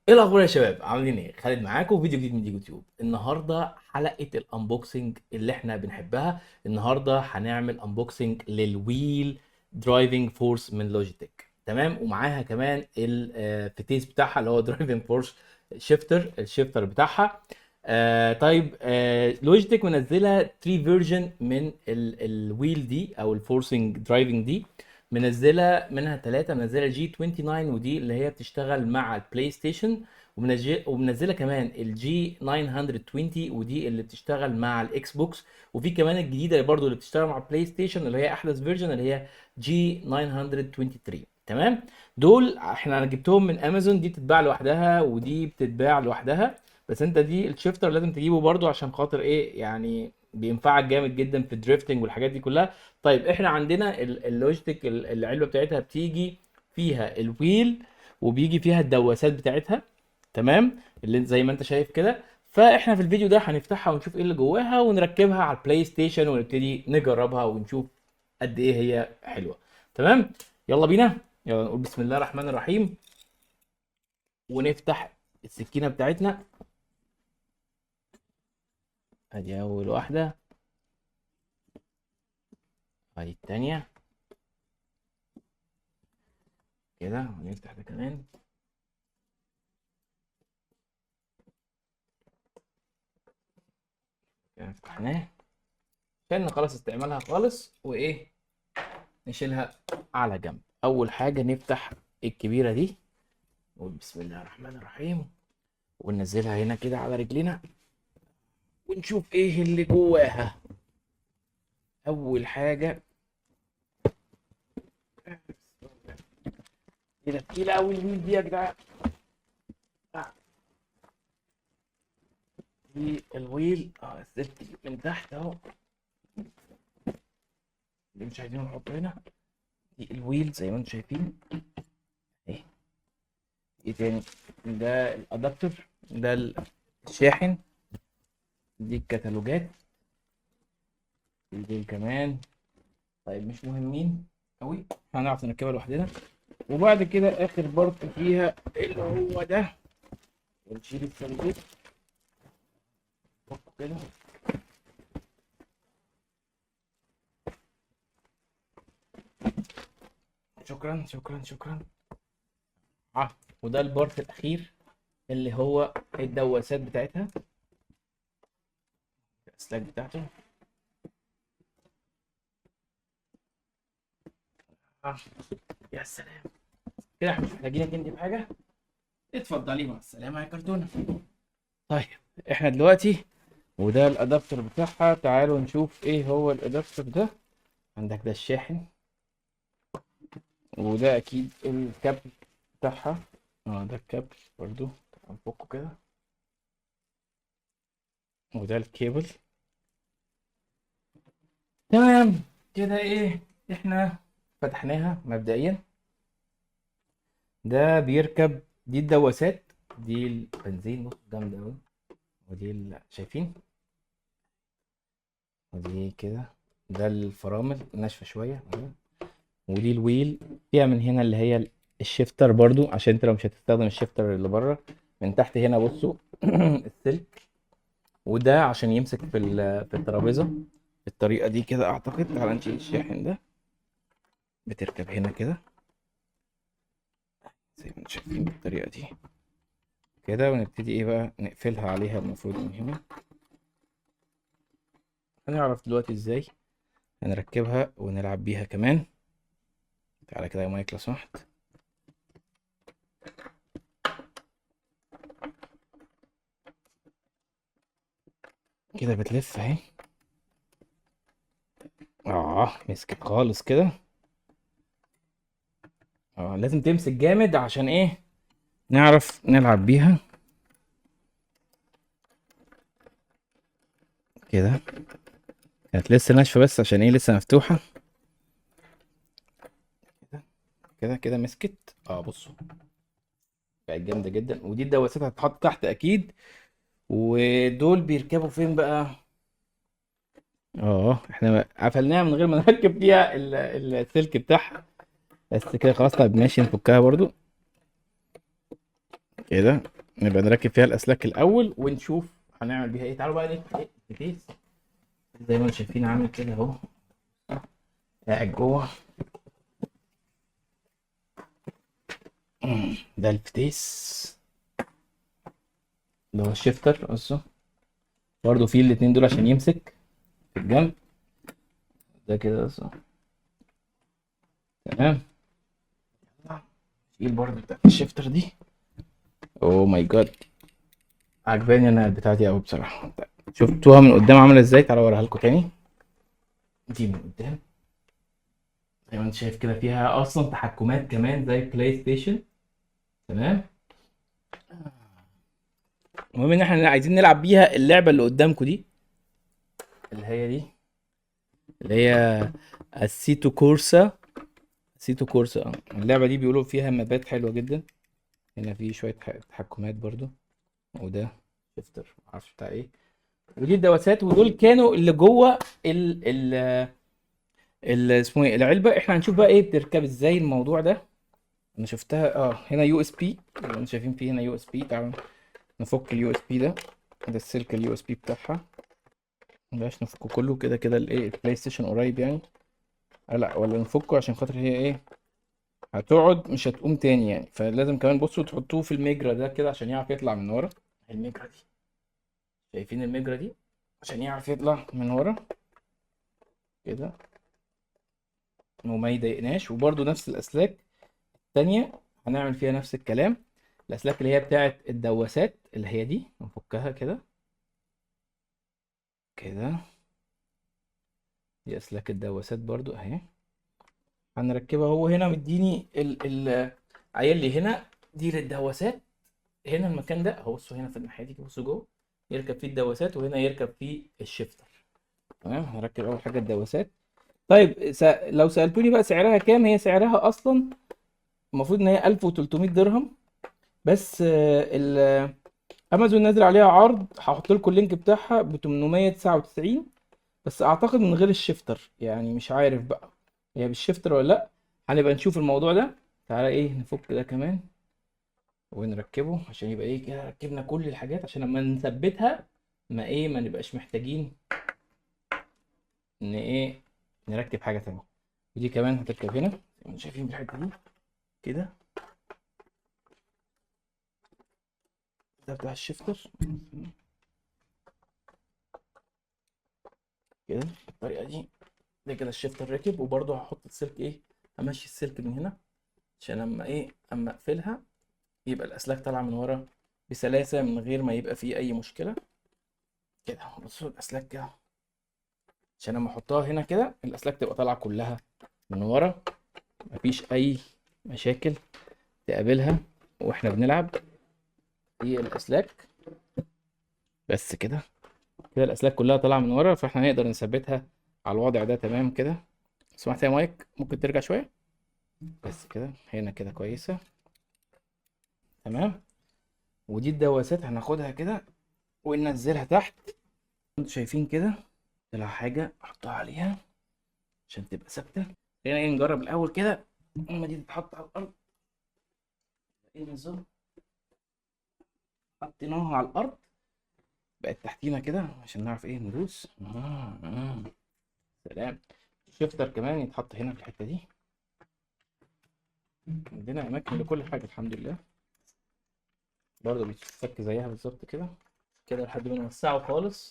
ايه الاخبار يا شباب؟ عاملين ايه؟ خالد معاكم فيديو جديد من يوتيوب. النهارده حلقه الانبوكسنج اللي احنا بنحبها. النهارده هنعمل انبوكسنج للويل درايفنج فورس من لوجيتك، تمام؟ ومعاها كمان الفتيس بتاعها اللي هو درايفنج فورس شيفتر، الشيفتر بتاعها. طيب، لوجيتك منزله 3 فيرجن من الويل دي او الفورسنج درايفنج دي. منزله منها ثلاثه، منزله جي 29 ودي اللي هي بتشتغل مع البلاي ستيشن، ومنزله كمان الجي 920 ودي اللي بتشتغل مع الاكس بوكس. وفي كمان الجديده اللي برضو اللي بتشتغل مع البلاي ستيشن اللي هي احدث فيرجن اللي هي جي 923. تمام. دول احنا جبتهم من امازون، دي بتتباع لوحدها ودي بتتباع لوحدها. بس انت دي الشيفتر لازم تجيبه برضو عشان خاطر ايه يعني، بينفعك جامد جدا في الدريفتنج والحاجات دي كلها. طيب احنا عندنا اللوجيتك العلبه بتاعتها بتيجي فيها الويل وبيجي فيها الدواسات بتاعتها، تمام؟ اللي زي ما انت شايف كده. فاحنا في الفيديو ده هنفتحها ونشوف ايه اللي جواها ونركبها على البلاي ستيشن ونبتدي نجربها ونشوف قد ايه هي حلوه. تمام، يلا بينا. يلا نقول بسم الله الرحمن الرحيم ونفتح السكينه بتاعتنا. ادي اول واحده، ادي التانيه كده، ونفتح ده كمان كده، فتحناه عشان خلاص استعمالها خالص وايه، نشيلها على جنب. اول حاجه نفتح الكبيره دي، نقول بسم الله الرحمن الرحيم وننزلها هنا كده على رجلنا ونشوف ايه اللي جواها. اول حاجه كده تقيله قوي الويل دي يا جدعان. دي الويل السيفتي من تحت اهو، اللي مش عايزينه نحطه هنا. دي الويل زي ما انتم شايفين اهي. ايه تاني؟ ده الادابتر، ده الشاحن، دي الكتالوجات، دي كمان. طيب مش مهمين قوي، هنعرف نركبها لوحدنا. وبعد كده اخر بارت فيها اللي هو ده، ونشيل الصندوق نحطه كده. شكرا شكرا شكرا. اه، وده البارت الاخير اللي هو الدواسات بتاعتها، الاسلاك بتاعته. اه، يا سلام، كده احنا مش محتاجينك انت في حاجه. اتفضلي مع السلامه يا كرتونه. طيب احنا دلوقتي، وده الادابتر بتاعها، تعالوا نشوف ايه هو الادابتر ده. عندك ده الشاحن، وده اكيد الكابل بتاعها. اه ده الكابل برضو، هنفكه كده. وده الكيبل. تمام كده، ايه احنا فتحناها مبدئيا. ده بيركب، دي الدواسات، دي البنزين، بص جامدة أوي. ودي شايفين، ودي كده، ده الفرامل ناشفة شوية أهي. ودي الويل فيها من هنا اللي هي الشيفتر برضو، عشان انت لو مش هتستخدم الشيفتر اللي بره. من تحت هنا بصوا السلك، وده عشان يمسك في الترابيزة بالطريقة دي كده أعتقد. تعالى نشيل الشاحن ده، بتركب هنا كده زي ما انتم شايفين بالطريقة دي كده. ونبتدي ايه بقى نقفلها عليها المفروض من هنا. هنعرف دلوقتي ازاي هنركبها ونلعب بيها كمان. تعالى كده يا مايك لو سمحت. كده بتلف اهي. مسكت خالص كده. لازم تمسك جامد عشان ايه، نعرف نلعب بيها كده. كانت لسه ناشفة بس عشان ايه لسه مفتوحة. كده كده كده مسكت. بصوا بقت جامدة جدا. ودي الدواسات هتتحط تحت اكيد. ودول بيركبوا فين بقى؟ احنا قفلناها من غير ما نركب فيها السلك بتاعها. بس كده خلاص. طيب ماشي، نفكها برضو كده نبقى نركب فيها الاسلاك الاول ونشوف هنعمل بيها ايه. تعالوا بقى نفتح الفتيس زي ما انتم شايفين عامل كده اهو، قاعد جوه. ده الفتيس اللي هو الشيفتر اصلا، برضه فيه الاتنين دول عشان يمسك في الجنب ده كده اصلا. تمام. شيل برضه بتاعت الشيفتر دي. اوه ماي جاد، عجباني انا البتاعه دي قوي بصراحه. شفتوها من قدام عامله ازاي؟ تعالوا اوريها لكم تاني. دي من قدام زي ما انت شايف كده، فيها اصلا تحكمات كمان زي بلاي ستيشن. تمام. المهم ان احنا عايزين نلعب بيها اللعبه اللي قدامكم دي، اللي هي دي، اللي هي السيتو كورسا. سيتو كورسا اللعبه دي بيقولوا فيها مابات حلوه جدا. هنا في شويه تحكمات برضو، وده شفتر معرفش بتاع ايه، ودي الدواسات. ودول كانوا اللي جوه اسمه ايه العلبه. احنا هنشوف بقى ايه بتركب ازاي الموضوع ده. انا شفتها هنا يو اس بي، انتوا شايفين فيه هنا يو اس بي. تعالوا نفك اليو اس بي ده. ده السلك اليو اس بي بتاعها. بلاش نفكه كله، كده كده الايه البلاي ستيشن قريب يعني. لا ولا نفكه عشان خاطر هي ايه هتقعد مش هتقوم تاني يعني. فلازم كمان بصوا تحطوه في المجرى ده كده عشان يعرف يطلع من ورا. المجرى دي، شايفين المجرى دي؟ عشان يعرف يطلع من ورا كده وما يضايقناش. وبرده نفس الاسلاك التانية هنعمل فيها نفس الكلام. الاسلاك اللي هي بتاعت الدواسات اللي هي دي نفكها كده كده. دي اسلاك الدواسات برضو اهي، هنركبها. هو هنا مديني عيل لي هنا دي للدواسات. هنا المكان ده اهو، بصوا هنا في الناحيه دي، بصوا جوه يركب فيه الدواسات، وهنا يركب فيه الشيفتر. تمام. هنركب اول حاجه الدواسات. طيب لو سالتوني بقى سعرها كام، هي سعرها اصلا المفروض ان هي 1300 درهم بس. امازون نازل عليها عرض، هحط لكم اللينك بتاعها ب 899 بس. اعتقد من غير الشيفتر يعني، مش عارف بقى هي بالشيفتر ولا لا. هنبقى نشوف الموضوع ده. تعالى ايه نفك ده كمان ونركبه عشان يبقى ايه كده ركبنا كل الحاجات، عشان لما نثبتها ما نبقاش محتاجين ان نركب حاجة تانية. ودي كمان هتركب هنا زي ما انتم شايفين بالحتة دي كده. ده بتاع الشيفتر كده بالطريقة دي. ده كده الشيفتر راكب. وبرضه هحط السلك همشي السلك من هنا عشان لما اما اقفلها يبقى الاسلاك طالعة من ورا بسلاسة من غير ما يبقى فيه اي مشكلة كده. بصوا الاسلاك كده عشان لما احطها هنا كده الاسلاك تبقى طالعة كلها من ورا، مفيش اي مشاكل تقابلها واحنا بنلعب. دي الاسلاك بس كده. كده الاسلاك كلها طالعه من ورا، فاحنا نقدر نثبتها على الوضع ده. تمام كده. سمعت يا مايك؟ ممكن ترجع شويه بس كده. هنا كده كويسه. تمام. ودي الدواسات هناخدها كده وننزلها تحت. انتوا شايفين كده؟ طلع حاجه احطها عليها عشان تبقى ثابته. خلينا نجرب الاول كده. اما دي تتحط على الارض. ايه النظام؟ حطيناها على الارض بقت تحتينا كده عشان نعرف ندوس. سلام. الشيفتر كمان يتحط هنا في الحته دي. عندنا اماكن لكل حاجه الحمد لله. برضه بيتفك زيها بالظبط كده كده لحد ما نوسعه خالص.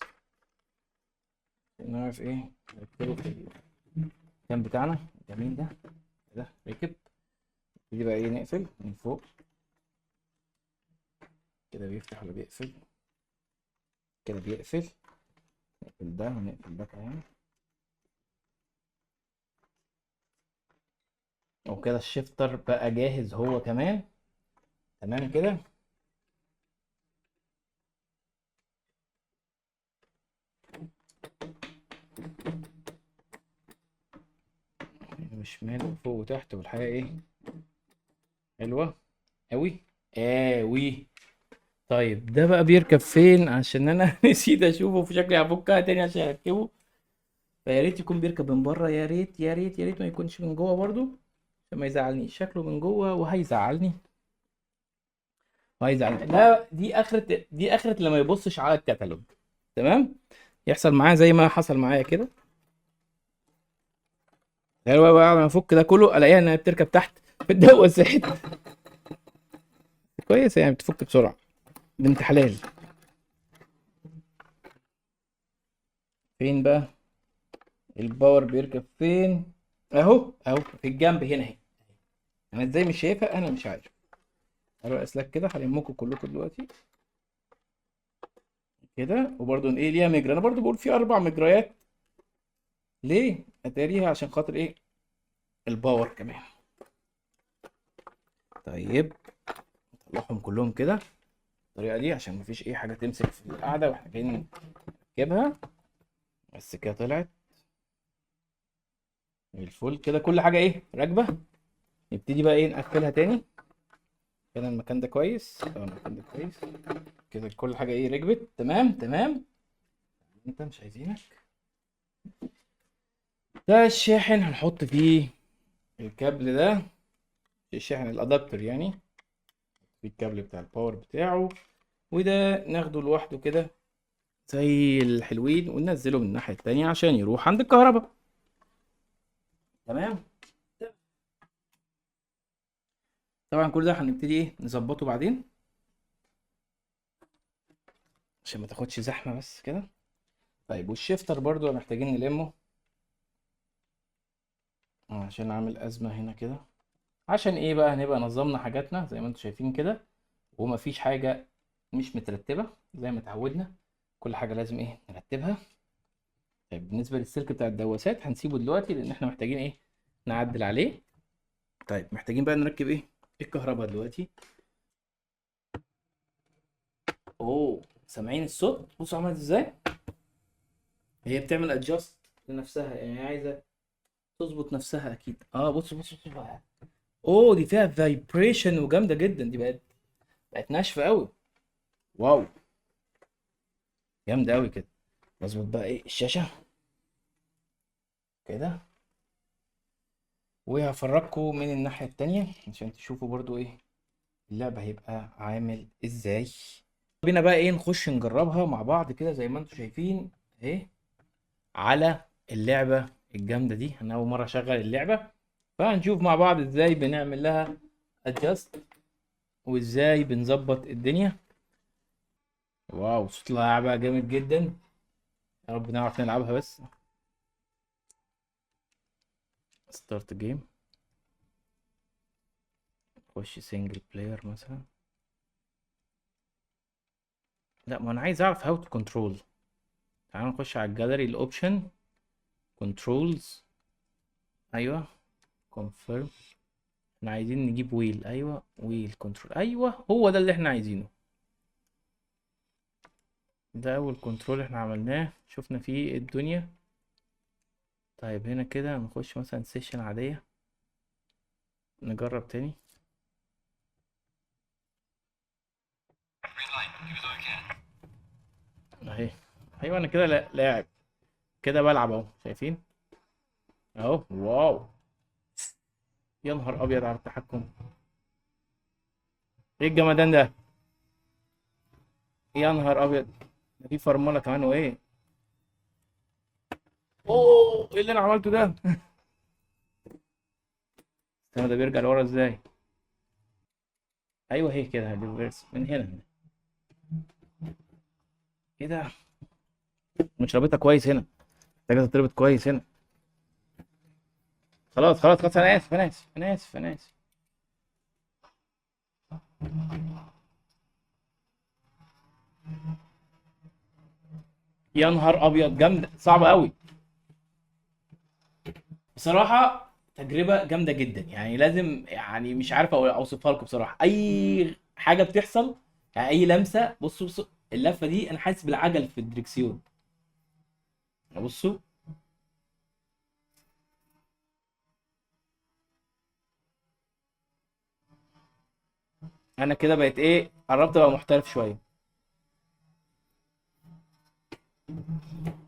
نعرف نركبه في المكان بتاعنا الجميل ده. كده ركب. دي بقى نقفل من فوق كده. بيفتح ولا بيقفل؟ كده بيقفل. نقفل ده ونقفل ده كمان. وكده الشيفتر بقى جاهز هو كمان. تمام كده. وشمال وفوق وتحت والحقيقة حلوة أوي أوي. طيب ده بقى بيركب فين؟ عشان أنا نسيت أشوفه، في شكلي هفكها تاني عشان أركبه. فيا ريت يكون بيركب من بره، يا ريت يا ريت يا ريت ما يكونش من جوه برضو عشان ما يزعلنيش. شكله من جوه وهيزعلني. وهيزعل. لا، دي اخرة لما يبصش على الكتالوج. تمام. يحصل معاه زي ما حصل معايا كده. تخيل بقى لما افك ده كله الاقيها انها بتركب تحت في الدوة الساحت. كويس يعني، بتفك بسرعة. بنت حلال. فين بقى الباور؟ بيركب فين؟ اهو في الجنب هنا اهي. انا ازاي مش شايفها؟ انا مش عارف. هروح اسلك كده هلمكم كلكم دلوقتي كده. وبرضه ايه ليها مجرى؟ انا برضه بقول في 4 مجريات. ليه؟ اتاريها عشان خاطر ايه؟ الباور كمان. طيب نطلعهم كلهم كده بالطريقه دي عشان مفيش اي حاجه تمسك في القعده واحنا جايين نركبها. بس كده طلعت الفل كده، كل حاجه ايه راكبه. نبتدي بقى ايه نقفلها تاني. كده المكان ده كويس، المكان ده كويس كده، كل حاجه ايه ركبت تمام تمام. انت مش عايزينك. ده الشاحن هنحط فيه الكابل ده. الشاحن الادابتر يعني، في الكابل بتاع الباور بتاعه. وده ناخده لوحده كده زي الحلوين وننزله من الناحية التانية عشان يروح عند الكهرباء. تمام. طبعا كل ده هنبتدي ايه نظبطه بعدين عشان ما تاخدش زحمة بس كده. طيب والشيفتر برضو محتاجين نلمه عشان اعمل ازمة هنا كده. عشان ايه بقى؟ هنبقى نظمنا حاجاتنا زي ما انتم شايفين كده، ومفيش حاجة مش مترتبة زي ما اتعودنا. كل حاجة لازم ايه نرتبها. طيب بالنسبة للسلك بتاع الدواسات هنسيبه دلوقتي لان احنا محتاجين ايه نعدل عليه. طيب محتاجين بقى نركب ايه الكهرباء دلوقتي. اوه، سامعين الصوت؟ بصوا عملت ازاي. هي بتعمل ادجاست لنفسها يعني، عايزه تظبط نفسها اكيد. بص بقى. اوه دي فيها فايبريشن وجامده جدا، دي بقت ناشفه قوي. واو، جامده قوي كده. نظبط بقى ايه الشاشه كده، وهفرجكم من الناحيه التانية عشان تشوفوا برضو ايه اللعبه هيبقى عامل ازاي. بينا بقى ايه نخش نجربها مع بعض كده زي ما انتم شايفين اهي على اللعبة الجامدة دي. انا اول مرة اشغل اللعبة، فهنشوف مع بعض ازاي بنعمل لها adjust وازاي بنظبط الدنيا. واو، صوت اللعبة جامد جدا. يا رب نعرف نلعبها بس. ستارت جيم، خش سنجل بلاير مثلا. لا، ما انا عايز اعرف هاو تو كنترول. تعالوا نخش على الجاليري الاوبشن كنترولز. ايوه كونفيرم. احنا عايزين نجيب ويل. ايوه ويل كنترول، ايوه هو ده اللي احنا عايزينه. ده اول كنترول احنا عملناه شفنا فيه الدنيا. طيب هنا كده نخش مثلا سيشن عادية نجرب تاني اهي. ايوه انا كده لاعب كده بلعب اهو، شايفين اهو. واو، يا نهار ابيض على التحكم. ايه الجمدان ده؟ يا نهار ابيض، ده في فرمله كمان وايه. اوه ايه اللي انا عملته ده؟ استنى، ده بيرجع لورا ازاي؟ ايوه هي كده ريفرس من هنا. ايه ده؟ مش رابطها كويس هنا، محتاجه تتربط كويس هنا. خلاص خلاص خلاص، انا اسف انا اسف انا اسف انا اسف. يا نهار ابيض، جامده صعبه قوي بصراحة. تجربة جامدة جدا يعني، لازم يعني مش عارف اوصفها لكم بصراحة. اي حاجة بتحصل يعني، اي لمسة. بصوا اللفة دي انا حاسس بالعجل في الدركسيون. بصوا انا كده بقيت ايه قربت ابقى محترف شوية.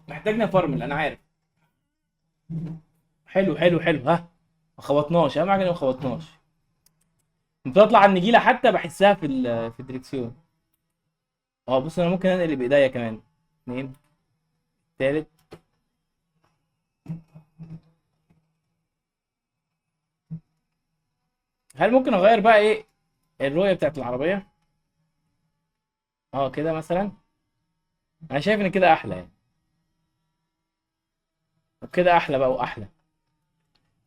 محتاجنا فرمل انا عارف. حلو حلو حلو، ها ما خبطناش، اهم حاجة إن ما خبطناش. بتطلع على النجيله حتى بحسها في الدريكسيون. اه بص انا ممكن انقل بايديا كمان. اتنين، تالت. هل ممكن اغير بقى ايه الرؤيه بتاعت العربيه؟ اه كده مثلا. انا شايف ان كده احلى يعني. وكده احلى بقى واحلى.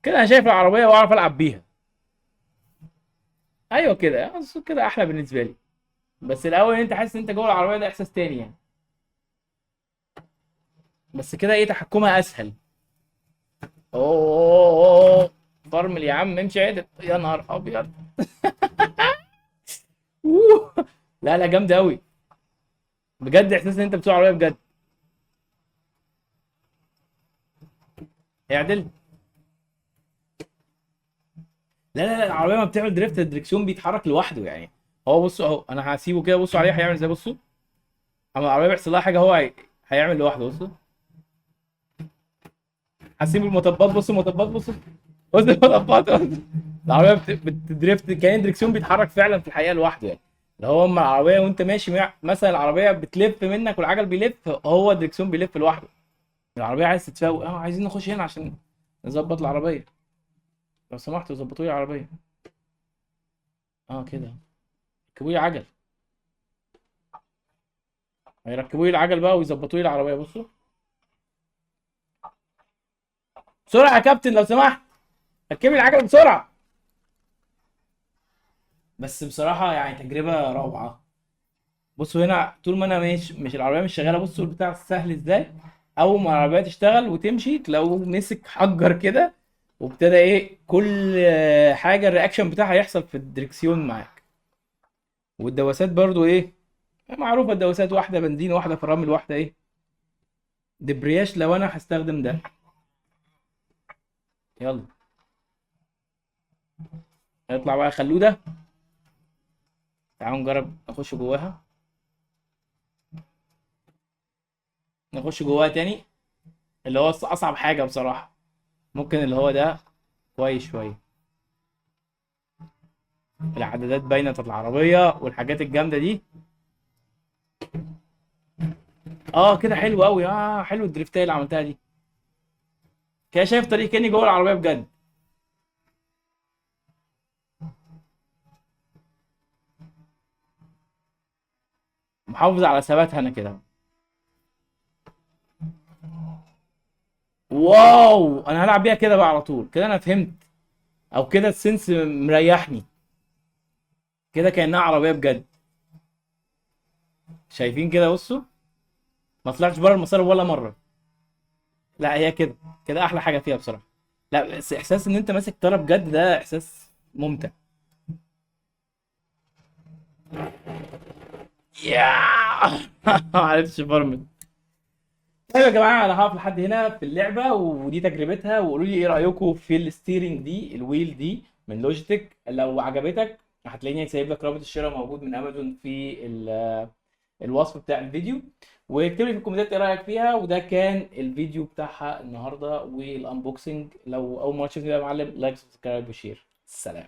كده انا شايف العربيه واعرف العب بيها. ايوه كده كده احلى بالنسبه لي. بس الاول انت حاسس ان انت جوه العربيه، ده احساس تاني يعني. بس كده ايه تحكمها اسهل. اوه فرمل يا عم امشي عدل يا نهار ابيض. أوه. لا لا جامده قوي. بجد احساس ان انت بتسوق عربيه بجد. اعدل. لا لا لا العربيه ما بتعمل دريفت الدركسيون بيتحرك لوحده يعني. هو بصوا اهو انا هسيبه كده، بصوا عليه هيعمل ازاي، بصوا. اما العربيه بيحصل لها حاجه هو هيعمل لوحده، بصوا. هسيب المطبات، بصوا المطبات، بصوا. بصوا المطبات بصوا. العربيه بتدريفت كأن الدركسيون بيتحرك فعلا في الحقيقه لوحده يعني. اللي هو اما العربيه وانت ماشي مثلا العربيه بتلف منك والعجل بيلف، هو الدركسيون بيلف لوحده. العربيه عايز تتفاوق، عايزين نخش هنا عشان نظبط العربيه. لو سمحتوا ظبطوا لي العربيه. اه كده. ركبوا لي عجل. هيركبوا لي العجل بقى ويظبطوا لي العربيه، بصوا. بسرعه يا كابتن لو سمحت. ركبي العجل بسرعه. بس بصراحه يعني تجربه روعه. بصوا هنا طول ما انا مش العربيه مش شغاله، بصوا البتاع سهل ازاي. اول ما العربيه تشتغل وتمشي تلاقوه مسك حجر كده. وابتدى ايه كل حاجه الرياكشن بتاعها يحصل في الدركسيون معاك. والدواسات برضو ايه معروفه، الدواسات واحده بنزين واحده فرامل واحده ايه دبرياش لو انا هستخدم ده. يلا نطلع بقى خلوده. تعالوا نجرب نخش جواها. نخش جواها تاني. اللي هو اصعب حاجه بصراحه. ممكن اللي هو ده كويس شويه. العدادات باينه بتاعت العربيه والحاجات الجامده دي. اه كده حلو قوي، حلو الدريفتايه اللي عملتها دي. كده شايف طريق كاني جوه العربيه بجد. محافظ على ثباتها انا كده. واو انا هلعب بيها كده بقى على طول، كده انا فهمت. او كده السنس مريحني. كده كانها عربيه بجد. شايفين كده بصوا. ما طلعتش بره المسار ولا مره. لا هي كده. كده احلى حاجه فيها بصراحه. لا بس احساس ان انت ماسك طاره بجد ده احساس ممتع. ياه معرفتش افرمل. طيب يا جماعه انا هقف لحد هنا في اللعبه ودي تجربتها، وقولوا لي ايه رايكم في الستيرنج دي الويل دي من لوجيتك. لو عجبتك هتلاقيني سايب لك رابط الشراء موجود من امازون في الوصف بتاع الفيديو. واكتب لي في الكومنتات ايه رايك فيها. وده كان الفيديو بتاعها النهارده والانبوكسنج. لو اول مره تشوفني بقى يا معلم لايك سبسكرايب وشير. سلام.